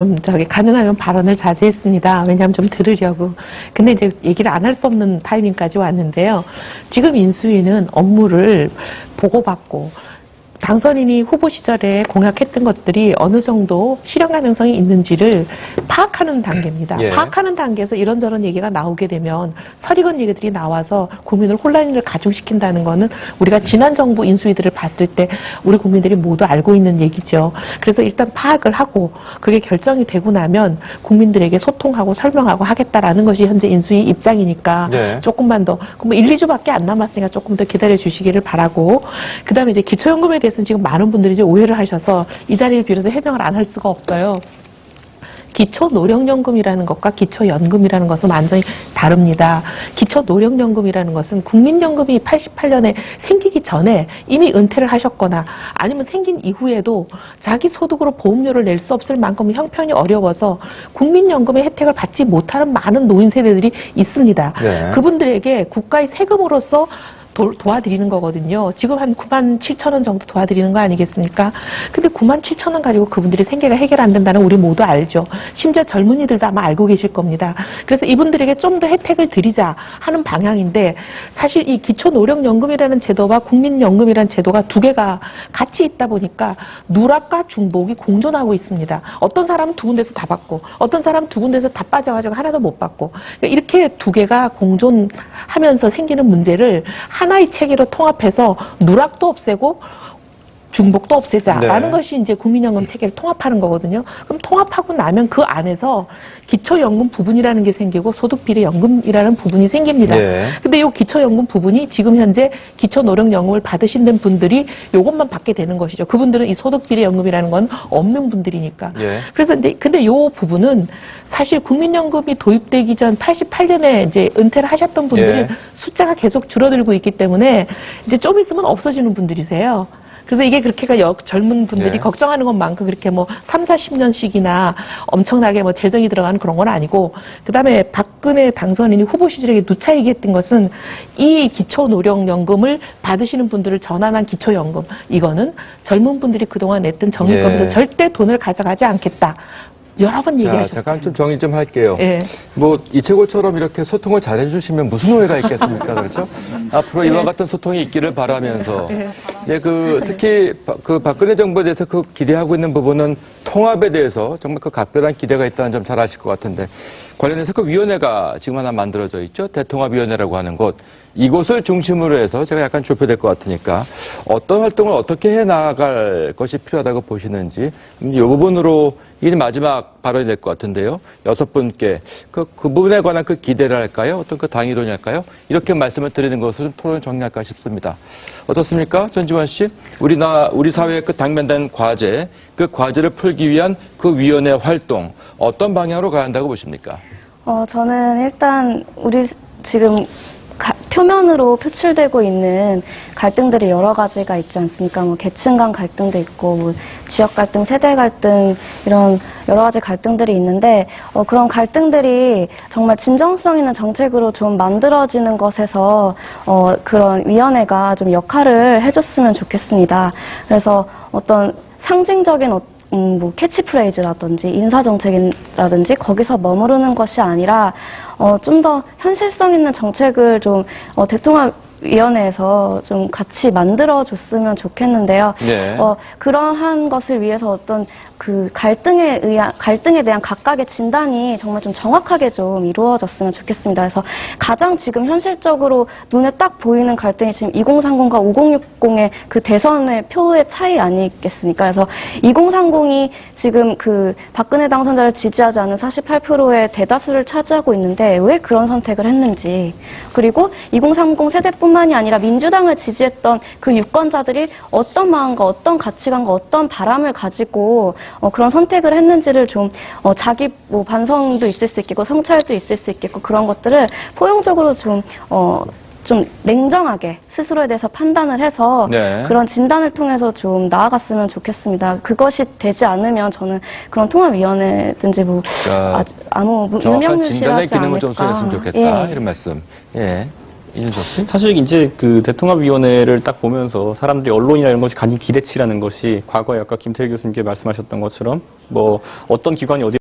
가능하면 발언을 자제했습니다. 왜냐하면 좀 들으려고. 근데 이제 얘기를 안 할 수 없는 타이밍까지 왔는데요. 지금 인수위는 업무를 보고받고 당선인이 후보 시절에 공약했던 것들이 어느 정도 실현 가능성이 있는지를 파악하는 단계입니다. 예. 파악하는 단계에서 이런저런 얘기가 나오게 되면 설익은 얘기들이 나와서 국민을 혼란을 가중시킨다는 거는 우리가 지난 정부 인수위들을 봤을 때 우리 국민들이 모두 알고 있는 얘기죠. 그래서 일단 파악을 하고 그게 결정이 되고 나면 국민들에게 소통하고 설명하고 하겠다라는 것이 현재 인수위 입장이니까 네. 조금만 더, 뭐 1, 2주밖에 안 남았으니까 조금 더 기다려 주시기를 바라고, 그 다음에 이제 기초연금에 대해서는 지금 많은 분들이 이제 오해를 하셔서 이 자리를 빌어서 해명을 안 할 수가 없어요. 기초노령연금이라는 것과 기초연금이라는 것은 완전히 다릅니다. 기초노령연금이라는 것은 국민연금이 88년에 생기기 전에 이미 은퇴를 하셨거나 아니면 생긴 이후에도 자기 소득으로 보험료를 낼 수 없을 만큼 형편이 어려워서 국민연금의 혜택을 받지 못하는 많은 노인 세대들이 있습니다. 네. 그분들에게 국가의 세금으로서 도와드리는 거거든요. 지금 한 9만 7천 원 정도 도와드리는 거 아니겠습니까? 근데 9만 7천 원 가지고 그분들이 생계가 해결 안 된다는 우리 모두 알죠. 심지어 젊은이들도 아마 알고 계실 겁니다. 그래서 이분들에게 좀 더 혜택을 드리자 하는 방향인데, 사실 이 기초노령연금이라는 제도와 국민연금이라는 제도가 두 개가 같이 있다 보니까 누락과 중복이 공존하고 있습니다. 어떤 사람은 두 군데서 다 받고 어떤 사람은 두 군데서 다 빠져가지고 하나도 못 받고, 그러니까 이렇게 두 개가 공존하면서 생기는 문제를 하나의 체계로 통합해서 누락도 없애고 중복도 없애자라는 네. 것이 이제 국민연금 체계를 통합하는 거거든요. 그럼 통합하고 나면 그 안에서 기초연금 부분이라는 게 생기고 소득비례연금이라는 부분이 생깁니다. 네. 근데 이 기초연금 부분이 지금 현재 기초노령연금을 받으시는 분들이 이것만 받게 되는 것이죠. 그분들은 이 소득비례연금이라는 건 없는 분들이니까. 예. 그래서 근데 이 부분은 사실 국민연금이 도입되기 전 88년에 이제 은퇴를 하셨던 분들은 예. 숫자가 계속 줄어들고 있기 때문에 이제 좀 있으면 없어지는 분들이세요. 그래서 이게 그렇게가 젊은 분들이 네. 걱정하는 것만큼 그렇게 뭐 3, 40년씩이나 엄청나게 뭐 재정이 들어가는 그런 건 아니고, 그 다음에 박근혜 당선인이 후보 시절에 누차 얘기했던 것은 이 기초노령연금을 받으시는 분들을 전환한 기초연금, 이거는 젊은 분들이 그동안 냈던 적립금에서 예. 절대 돈을 가져가지 않겠다. 여러 번 얘기하셨어요. 잠깐 좀 정리 좀 할게요. 예. 뭐 이채골처럼 이렇게 소통을 잘 해주시면 무슨 오해가 있겠습니까, 그렇죠? 앞으로 이와 같은 소통이 있기를 바라면서 이제 특히 그 박근혜 정부에 대해서 기대하고 있는 부분은 통합에 대해서 정말 각별한 기대가 있다는 점 잘 아실 것 같은데, 관련해서 위원회가 지금 하나 만들어져 있죠. 대통합위원회라고 하는 곳. 이곳을 중심으로 해서 제가 약간 좁혀야 될 것 같으니까 어떤 활동을 어떻게 해 나갈 것이 필요하다고 보시는지, 이 부분으로 이게 마지막 발언이 될 것 같은데요. 6분께 그 부분에 관한 기대를 할까요? 어떤 당위론이 할까요? 이렇게 말씀을 드리는 것을 좀 토론 정리할까 싶습니다. 어떻습니까? 전지원 씨? 우리 사회의 당면된 과제, 그 과제를 풀기 위한 그 위원회 활동, 어떤 방향으로 가야 한다고 보십니까? 저는 일단 우리 지금 표면으로 표출되고 있는 갈등들이 여러 가지가 있지 않습니까? 뭐 계층 간 갈등도 있고, 뭐 지역 갈등, 세대 갈등, 이런 여러 가지 갈등들이 있는데, 그런 갈등들이 정말 진정성 있는 정책으로 좀 만들어지는 것에서 그런 위원회가 좀 역할을 해줬으면 좋겠습니다. 그래서 어떤 상징적인 뭐 캐치프레이즈라든지 인사정책이라든지 거기서 머무르는 것이 아니라 좀 더 현실성 있는 정책을 좀 대통합위원회에서 좀 같이 만들어줬으면 좋겠는데요. 네. 그러한 것을 위해서 어떤 그 갈등에 대한 각각의 진단이 정말 좀 정확하게 좀 이루어졌으면 좋겠습니다. 그래서 가장 지금 현실적으로 눈에 딱 보이는 갈등이 지금 2030과 5060의 그 대선의 표의 차이 아니겠습니까? 그래서 2030이 지금 그 박근혜 당선자를 지지하지 않는 48%의 대다수를 차지하고 있는데 왜 그런 선택을 했는지, 그리고 2030 세대뿐만이 아니라 민주당을 지지했던 그 유권자들이 어떤 마음과 어떤 가치관과 어떤 바람을 가지고 그런 선택을 했는지를 좀 자기 뭐 반성도 있을 수 있겠고 성찰도 있을 수 있겠고, 그런 것들을 포용적으로 좀 냉정하게 스스로에 대해서 판단을 해서 네. 그런 진단을 통해서 좀 나아갔으면 좋겠습니다. 그것이 되지 않으면 저는 그런 통합위원회든지 뭐 아무 정확한 진단의 유명무실하지 기능을 않을까. 좀 수행했으면 좋겠다. 예. 이런 말씀. 예. 이준석 씨? 사실 이제 그 대통합위원회를 딱 보면서 사람들이 언론이나 이런 것이 가진 기대치라는 것이 과거에 아까 김태일 교수님께 말씀하셨던 것처럼 뭐 어떤 기관이 어디